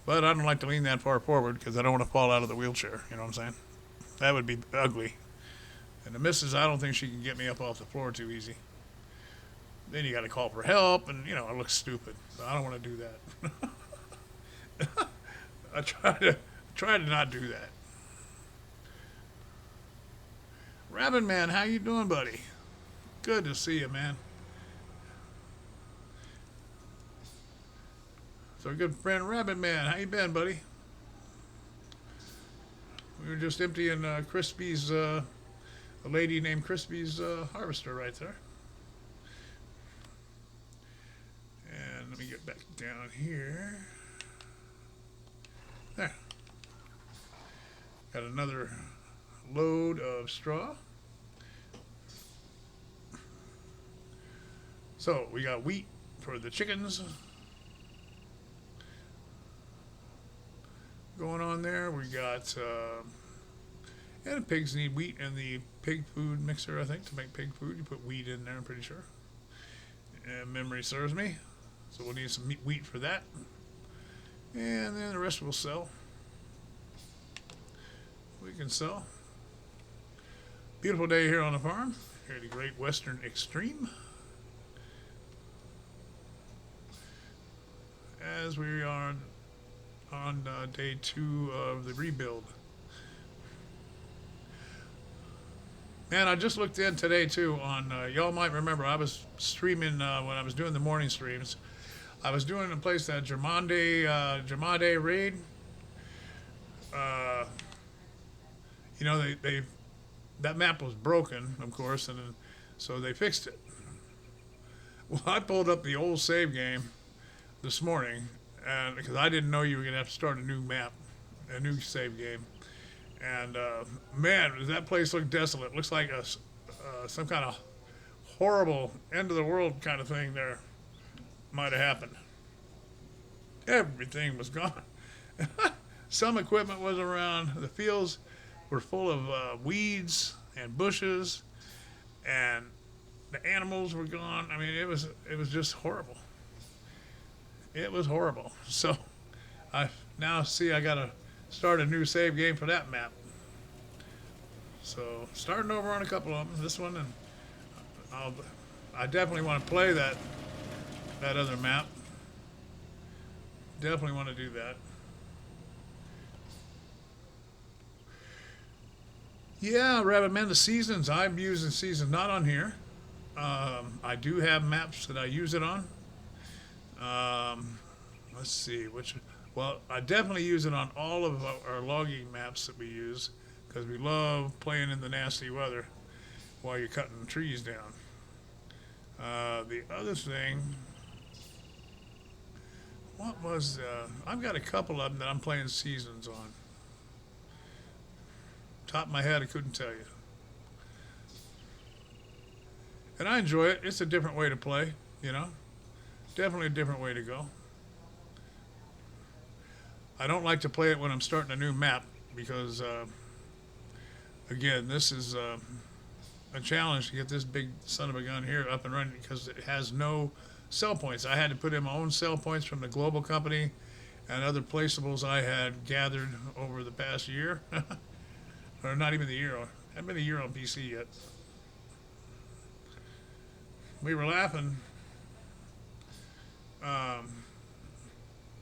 But I don't like to lean that far forward because I don't want to fall out of the wheelchair. You know what I'm saying? That would be ugly. And the missus, I don't think she can get me up off the floor too easy. Then you got to call for help, and it looks stupid. So I don't want to do that. I try to not do that. Rabbit Man, how you doing, buddy? Good to see you, man. So, good friend Rabbit Man, how you been, buddy? We were just emptying Crispy's, a lady named Crispy's harvester right there. And let me get back down here. There. Got another load of straw. So we got wheat for the chickens going on there. We got and the pigs need wheat in the pig food mixer, I think, to make pig food. You put wheat in there, I'm pretty sure. And memory serves me. So we'll need some wheat for that. And then the rest will sell. We can sell. Beautiful day here on the farm, here at the Great Western Extreme. As we are on day 2 of the rebuild. Man, I just looked in today too on, y'all might remember I was streaming when I was doing the morning streams. I was doing a place that Jamade raid. They that map was broken, of course, and so they fixed it. Well, I pulled up the old save game this morning, and because I didn't know you were gonna have to start a new map, a new save game, and man, does that place look desolate? Looks like some kind of horrible end of the world kind of thing there might have happened. Everything was gone. Some equipment was around. The fields were full of weeds and bushes, and the animals were gone. I mean, it was just horrible. It was horrible. So I now see I got to start a new save game for that map. So starting over on a couple of them. This one, and I definitely want to play that other map. Definitely want to do that. Yeah, Rabbit Man, the seasons. I'm using seasons not on here. I do have maps that I use it on. Let's see which. Well, I definitely use it on all of our logging maps that we use because we love playing in the nasty weather while you're cutting trees down. The other thing, what was? I've got a couple of them that I'm playing seasons on. Top of my head, I couldn't tell you. And I enjoy it. It's a different way to play, Definitely a different way to go. I don't like to play it when I'm starting a new map because, again, this is a challenge to get this big son of a gun here up and running because it has no sell points. I had to put in my own sell points from the global company and other placeables I had gathered over the past year. Or not even the year. I haven't been a year on PC yet. We were laughing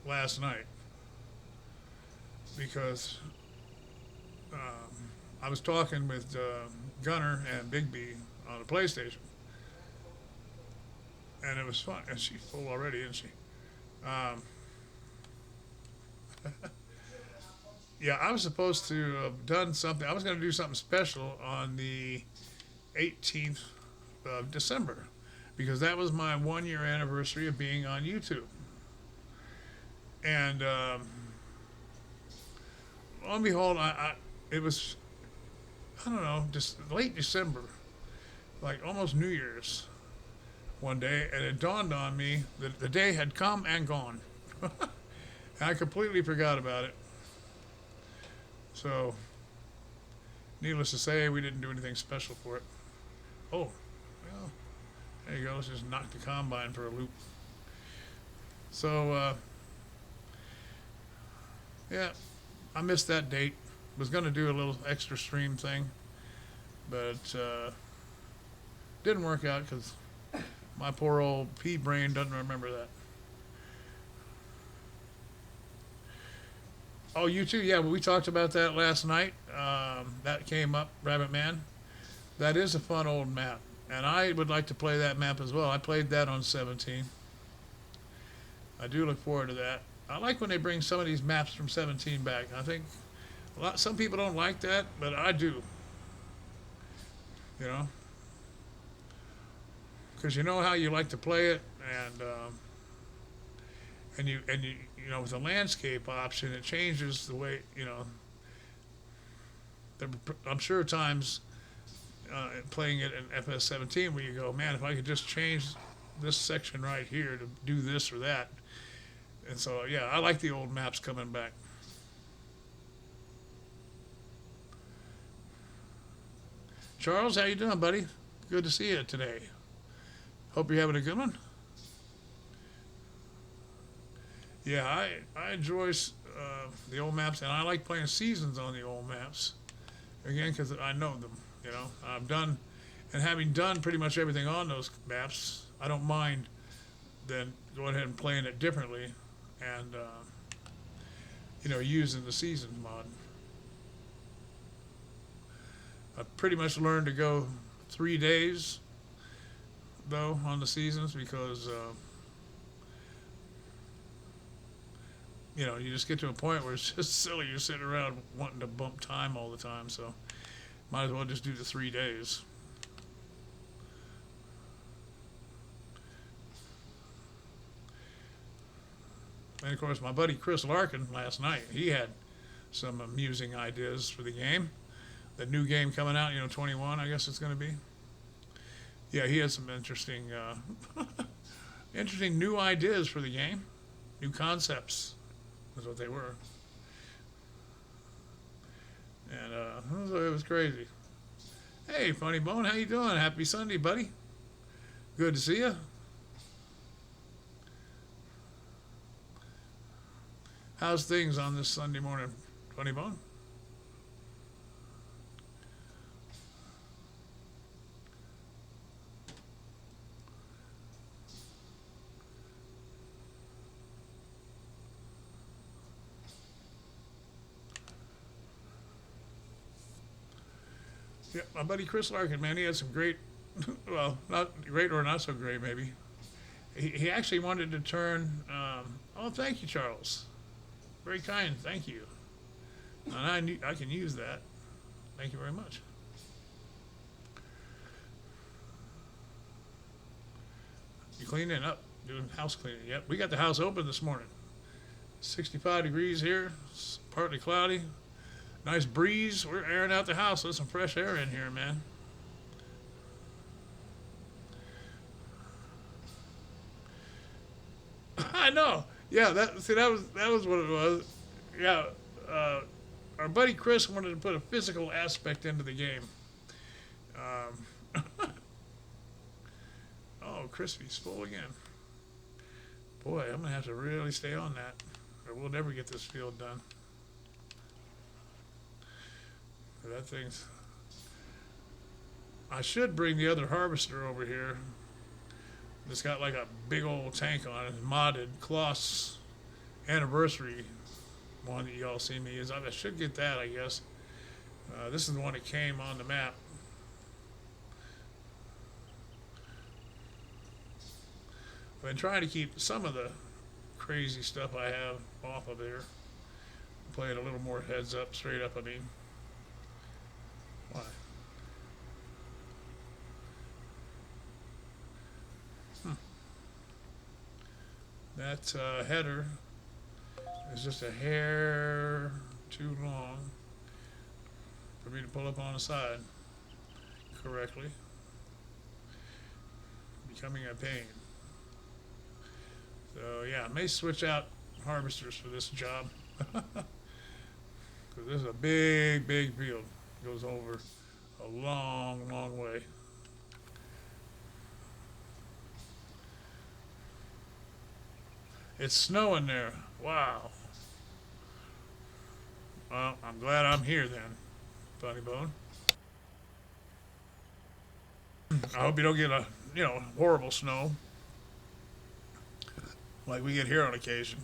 last night because I was talking with Gunner and Big B on the PlayStation, and it was fun. And she's full already, isn't she? Yeah, I was supposed to have done something. I was going to do something special on the 18th of December because that was my 1-year anniversary of being on YouTube. And lo and behold, it was, I don't know, just late December, like almost New Year's one day, and it dawned on me that the day had come and gone. I completely forgot about it. So, needless to say, we didn't do anything special for it. Oh, well, there you go. Let's just knock the combine for a loop. So, yeah, I missed that date. Was going to do a little extra stream thing, but didn't work out because my poor old pea brain doesn't remember that. Oh, you too? Yeah, well, we talked about that last night. That came up, Rabbit Man. That is a fun old map, and I would like to play that map as well. I played that on 17. I do look forward to that. I like when they bring some of these maps from 17 back. I think some people don't like that, but I do. You know, because you know how you like to play it, and you know with the landscape option, it changes the way you know. I'm sure times playing it in FS17 where you go, man, if I could just change this section right here to do this or that. And so, yeah, I like the old maps coming back. Charles, how you doing, buddy? Good to see you today. Hope you're having a good one. Yeah, I enjoy the old maps, and I like playing seasons on the old maps. Again, because I know them. You know, I've done, and having done pretty much everything on those maps, I don't mind then going ahead and playing it differently, and you know, using the seasons mod. I pretty much learned to go 3 days though on the seasons because you know you just get to a point where it's just silly. You're sitting around wanting to bump time all the time, so might as well just do the 3 days. And of course, my buddy Chris Larkin last night, he had some amusing ideas for the game. The new game coming out, you know, 21, I guess it's going to be. Yeah, he had some interesting, interesting new ideas for the game. New concepts is what they were. And it was crazy. Hey, Funny Bone, how you doing? Happy Sunday, buddy. Good to see you. How's things on this Sunday morning, Funny Bone? Yeah, my buddy Chris Larkin, man, he had some great, well, not great or not so great, maybe. He actually wanted to turn. Oh, thank you, Charles. Very kind, thank you. And I can use that. Thank you very much. You cleaning up, doing house cleaning. Yep, we got the house open this morning. 65 degrees here, it's partly cloudy. Nice breeze. We're airing out the house. There's some fresh air in here, man. I know. Yeah, that was what it was. Yeah, our buddy Chris wanted to put a physical aspect into the game. Um, oh, Crispy's full again. Boy, I'm gonna have to really stay on that, or we'll never get this field done. That thing's. I should bring the other harvester over here. It's got like a big old tank on it, modded Kloss anniversary one that y'all see me use. I should get that, I guess. This is the one that came on the map. I've been trying to keep some of the crazy stuff I have off of there. Play it a little more heads up, straight up, I mean. Why? That header is just a hair too long for me to pull up on the side correctly. Becoming a pain. So yeah, I may switch out harvesters for this job because this is a big, big field. It goes over a long, long way. It's snowing there. Wow. Well, I'm glad I'm here then, Funny Bone. I hope you don't get a horrible snow like we get here on occasion.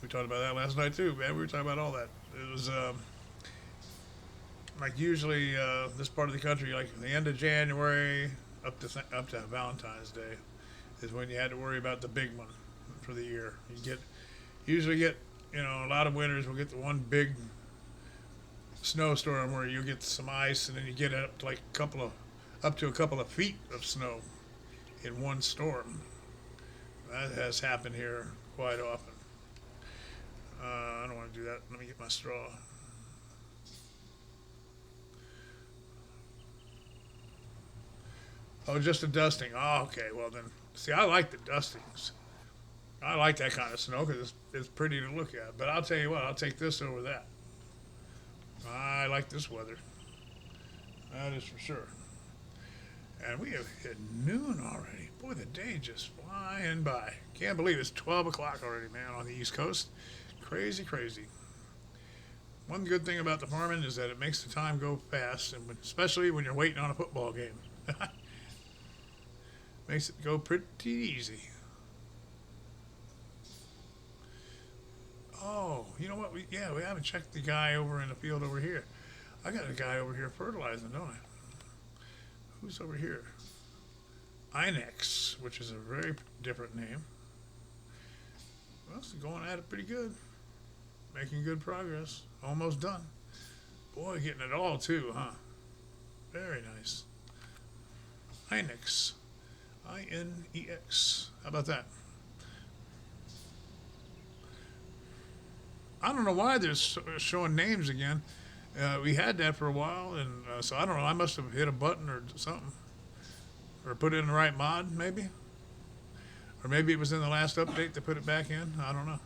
We talked about that last night too, man. We were talking about all that. It was like usually this part of the country, like the end of January up to Valentine's Day, is when you had to worry about the big one for the year. You usually get a lot of winters will get the one big snowstorm where you get some ice and then you get up to like up to a couple of feet of snow in one storm. That has happened here quite often. I don't want to do that. Let me get my straw. Oh, just a dusting. Oh, okay. Well then, see, I like the dustings. I like that kind of snow because it's pretty to look at. But I'll tell you what, I'll take this over that. I like this weather. That is for sure. And we have hit noon already. Boy, the day just flying by. Can't believe it's 12 o'clock already, man, on the East Coast. Crazy, crazy. One good thing about the farming is that it makes the time go fast, and especially when you're waiting on a football game. Makes it go pretty easy. Oh, you know what? We haven't checked the guy over in the field over here. I got a guy over here fertilizing, don't I? Who's over here? Inex, which is a very different name. Well, it's going at it pretty good. Making good progress. Almost done. Boy, getting it all too, huh? Very nice. Inex. Inex. How about that? I don't know why they're showing names again. We had that for a while, and so I don't know. I must have hit a button or something, or put it in the right mod, maybe, or maybe it was in the last update to put it back in. I don't know.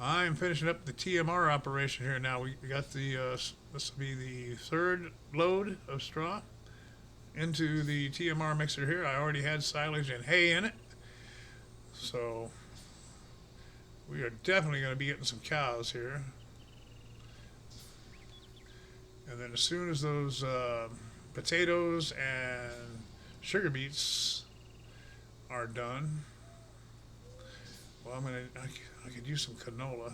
I'm finishing up the TMR operation here now. We got this will be the third load of straw into the TMR mixer here. I already had silage and hay in it, so we are definitely going to be getting some cows here. And then as soon as those potatoes and sugar beets are done, well, I could use some canola.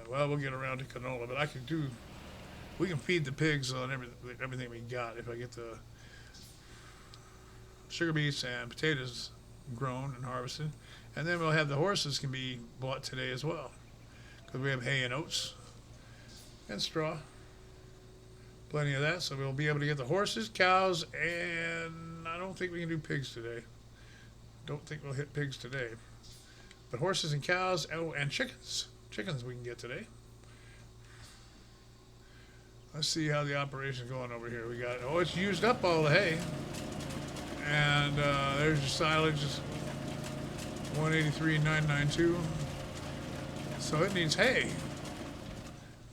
Well, we'll get around to canola, but we can feed the pigs on everything we got if I get the sugar beets and potatoes grown and harvested. And then we'll have the horses can be bought today as well because we have hay and oats and straw. Plenty of that, so we'll be able to get the horses, cows, and I don't think we can do pigs today. Don't think we'll hit pigs today. But horses and cows, oh, and chickens. Chickens we can get today. Let's see how the operation's going over here. It's used up all the hay. And there's your silage, 183,992. So it needs hay.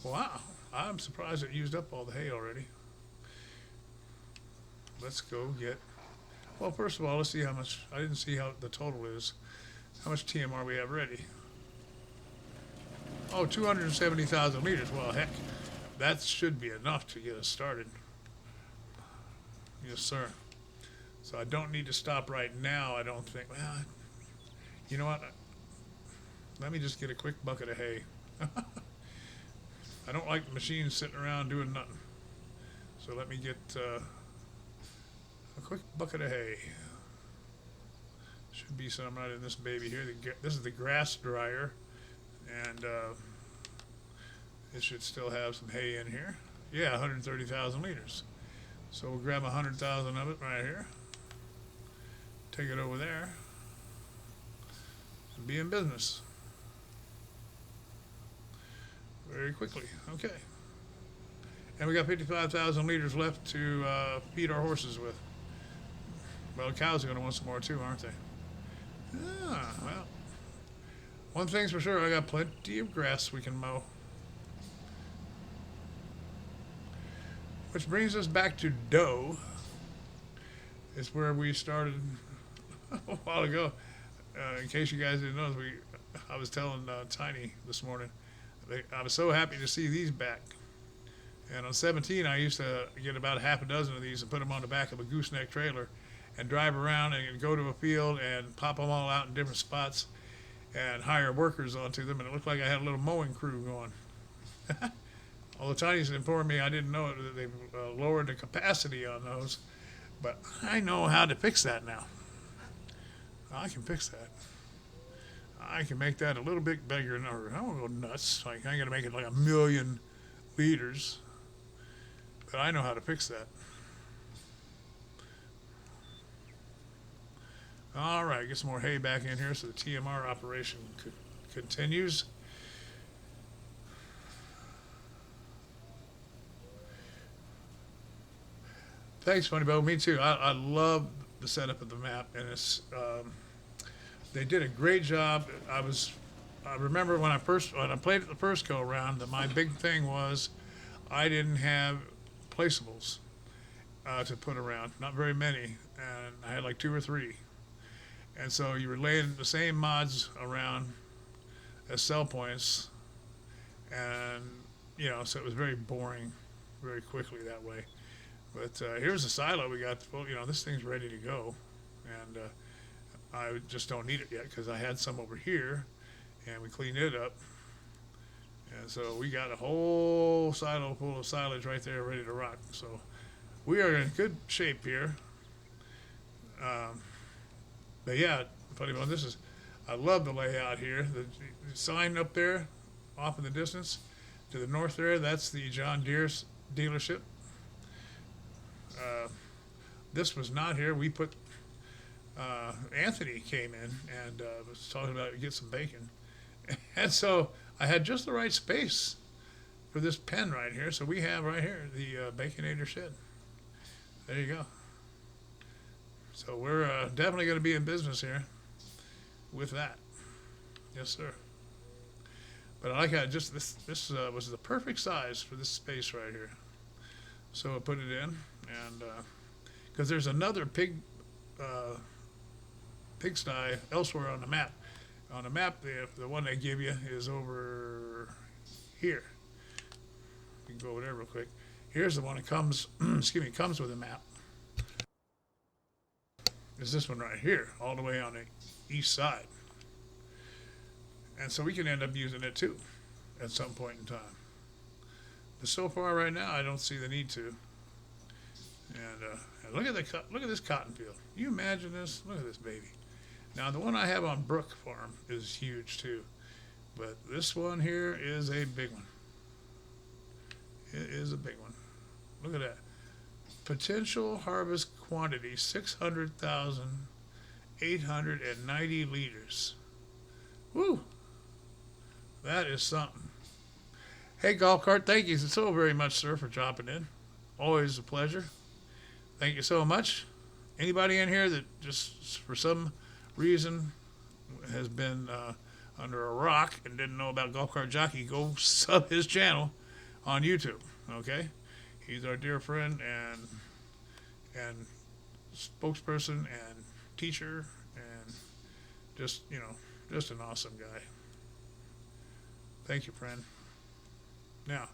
Wow, I'm surprised it used up all the hay already. Let's go get. Well, first of all, let's see how much. I didn't see how the total is. How much TMR we have ready? Oh, 270,000 liters. Well, heck, that should be enough to get us started. Yes, sir. So I don't need to stop right now, I don't think. Well, you know what? Let me just get a quick bucket of hay. I don't like the machine sitting around doing nothing. So let me get a quick bucket of hay. Should be some right in this baby here. This is the grass dryer, and it should still have some hay in here. Yeah, 130,000 liters. So we'll grab 100,000 of it right here. take it over there and be in business very quickly. Okay. And we got 55,000 liters left to feed our horses with. Well, the cows are going to want some more too, aren't they? Ah, well, one thing's for sure, I got plenty of grass we can mow. Which brings us back to dough. It's where we started a while ago. In case you guys didn't know, I was telling Tiny this morning, I was so happy to see these back. And on 17, I used to get about half a dozen of these and put them on the back of a gooseneck trailer and drive around and go to a field and pop them all out in different spots and hire workers onto them. And it looked like I had a little mowing crew going. Although Tiny's informed me I didn't know it, that they've lowered the capacity on those. But I know how to fix that now. I can fix that. I can make that a little bit bigger. I won't go nuts. Like, I ain't going to make it like 1,000,000 liters. But I know how to fix that. All right, get some more hay back in here so the TMR operation continues. Thanks, Funny Bo. Me too. I love the setup of the map, and they did a great job. I remember when I played it the first go around, that my big thing was I didn't have placeables to put around, not very many, and I had like 2 or 3. And so you were laying the same mods around as sell points, and so it was very boring very quickly that way. But here's a silo we got. Well, this thing's ready to go, and I just don't need it yet because I had some over here, and we cleaned it up, and so we got a whole silo full of silage right there ready to rock. So we are in good shape here. But yeah, funny about this is, I love the layout here. The sign up there, off in the distance, to the north there, that's the John Deere dealership. This was not here. We put Anthony came in and was talking about get some bacon, and so I had just the right space for this pen right here. So we have right here the Baconator shed. There you go. So we're definitely going to be in business here with that. Yes, sir. But I like how just this was the perfect size for this space right here. So I put it in, and because there's another pigsty elsewhere on the map. On the map, the one they give you is over here. You can go over there real quick. Here's the one that comes, comes with a map. Is this one right here, all the way on the east side. And so we can end up using it too at some point in time. But so far right now, I don't see the need to. And look at this cotton field. You imagine this? Look at this baby. Now the one I have on Brook Farm is huge too, but this one here is a big one. It is a big one. Look at that. Potential harvest quantity 600,890 liters. Woo! That is something. Hey, Golf Cart, thank you so very much, sir, for dropping in. Always a pleasure. Thank you so much. Anybody in here that just for some reason has been under a rock and didn't know about Golf Cart Jockey, go sub his channel on YouTube. Okay, he's our dear friend and spokesperson and teacher and just an awesome guy. Thank you, friend. Now,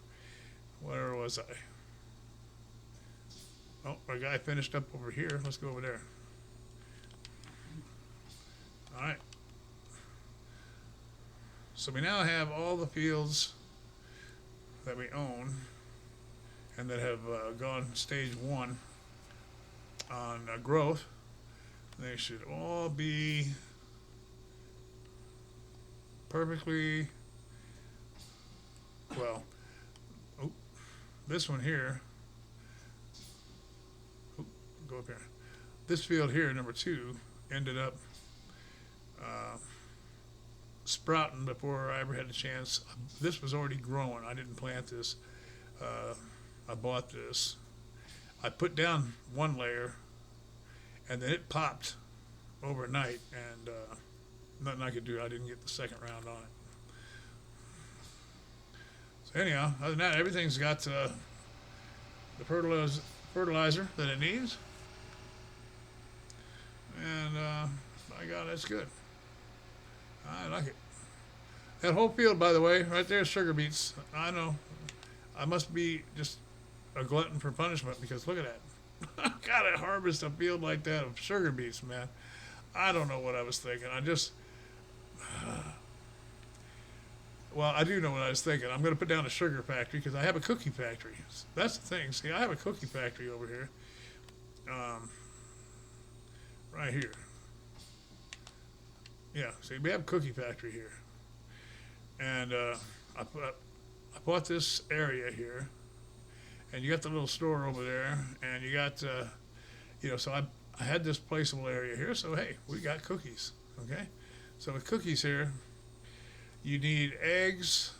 where was I? Oh, our guy finished up over here. Let's go over there. All right. So we now have all the fields that we own and that have gone stage 1 on growth. They should all be perfectly well. Oh, this one here. Oh, go up here. This field here, number 2, ended up uh, sprouting before I ever had a chance. This was already growing. I didn't plant this. Uh, I bought this. I put down one layer, and then it popped overnight, and nothing I could do. I didn't get the second round on it. So anyhow, other than that, everything's got the fertilizer that it needs, and by God, that's good. I like it. That whole field, by the way, right there, is sugar beets. I know. I must be just a glutton for punishment because look at that. I gotta harvest a field like that of sugar beets, man. I don't know what I was thinking. Well, I do know what I was thinking. I'm going to put down a sugar factory because I have a cookie factory. That's the thing. See, I have a cookie factory over here. Right here. Yeah, see, we have a cookie factory here. And I bought this area here. And you got the little store over there. And you got, so I had this placeable area here. So, hey, we got cookies. Okay? So with cookies here, you need eggs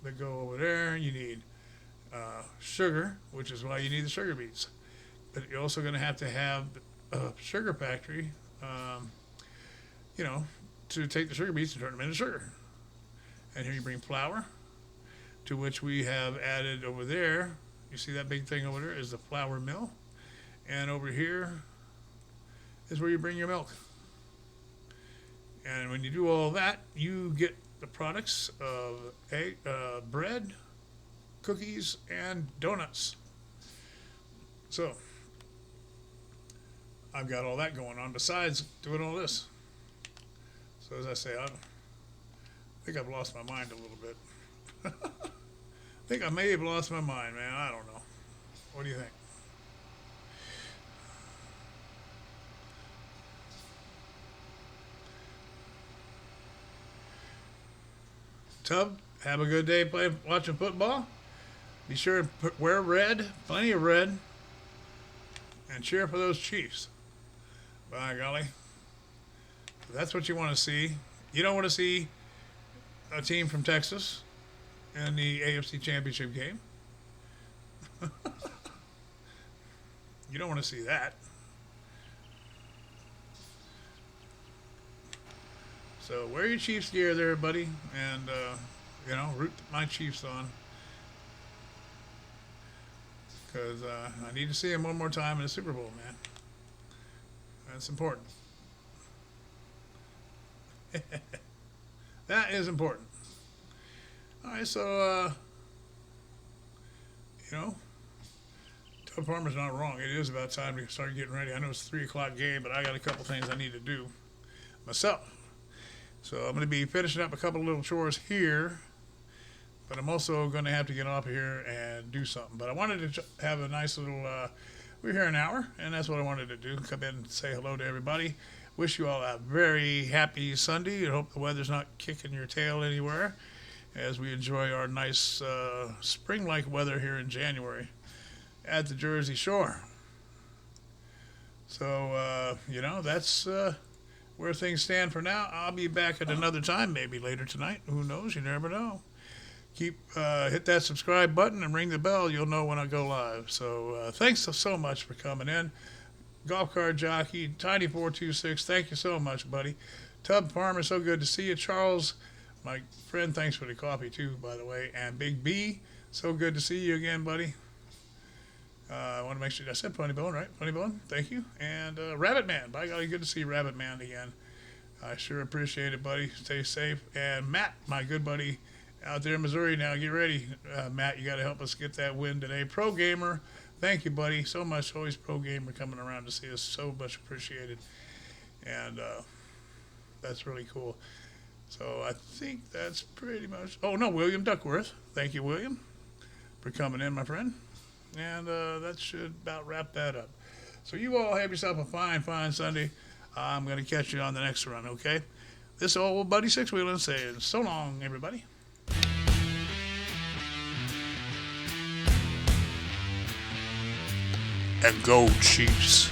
that go over there. You need sugar, which is why you need the sugar beets. But you're also going to have a sugar factory, to take the sugar beets and turn them into sugar. And here you bring flour, to which we have added over there. You see that big thing over there is the flour mill. And over here is where you bring your milk. And when you do all that, you get the products of bread, cookies, and donuts. So, I've got all that going on besides doing all this. So as I say, I think I've lost my mind a little bit. I think I may have lost my mind, man. I don't know. What do you think? Tub, have a good day watching football. Be sure to wear red, plenty of red, and cheer for those Chiefs. By golly. That's what you want to see. You don't want to see a team from Texas in the AFC Championship game. You don't want to see that. So wear your Chiefs gear there, buddy, and root my Chiefs on, because I need to see them one more time in the Super Bowl, man. That's important. That is important. All right, so Tub Farmer's not wrong. It is about time to start getting ready. I know it's a 3:00 game, but I got a couple things I need to do myself. So I'm going to be finishing up a couple of little chores here, but I'm also going to have to get off here and do something. But I wanted to have a nice little, we're here an hour, and that's what I wanted to do. Come in and say hello to everybody. Wish you all a very happy Sunday. I hope the weather's not kicking your tail anywhere as we enjoy our nice spring-like weather here in January at the Jersey Shore. So, that's where things stand for now. I'll be back at another time, maybe later tonight. Who knows? You never know. Hit that subscribe button and ring the bell. You'll know when I go live. So thanks so much for coming in. Golf Cart Jockey, Tiny426, thank you so much, buddy. Tub Farmer, so good to see you. Charles, my friend, thanks for the coffee too, by the way. And Big B, so good to see you again, buddy. I want to make sure I said Funny Bone, right? Funny Bone, thank you. And Rabbit Man, by golly, good to see Rabbit Man again. I sure appreciate it, buddy. Stay safe. And Matt, my good buddy out there in Missouri now, get ready. Matt, you got to help us get that win today. Pro Gamer, thank you, buddy, so much. Always Pro Gamer coming around to see us. So much appreciated. And that's really cool. So I think that's pretty much. Oh, no, William Duckworth. Thank you, William, for coming in, my friend. And that should about wrap that up. So you all have yourself a fine, fine Sunday. I'm going to catch you on the next run, okay? This old buddy Sixwheelin saying so long, everybody. And go Chiefs.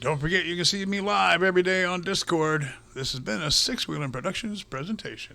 Don't forget, you can see me live every day on Discord. This has been a Sixwheelin Productions presentation.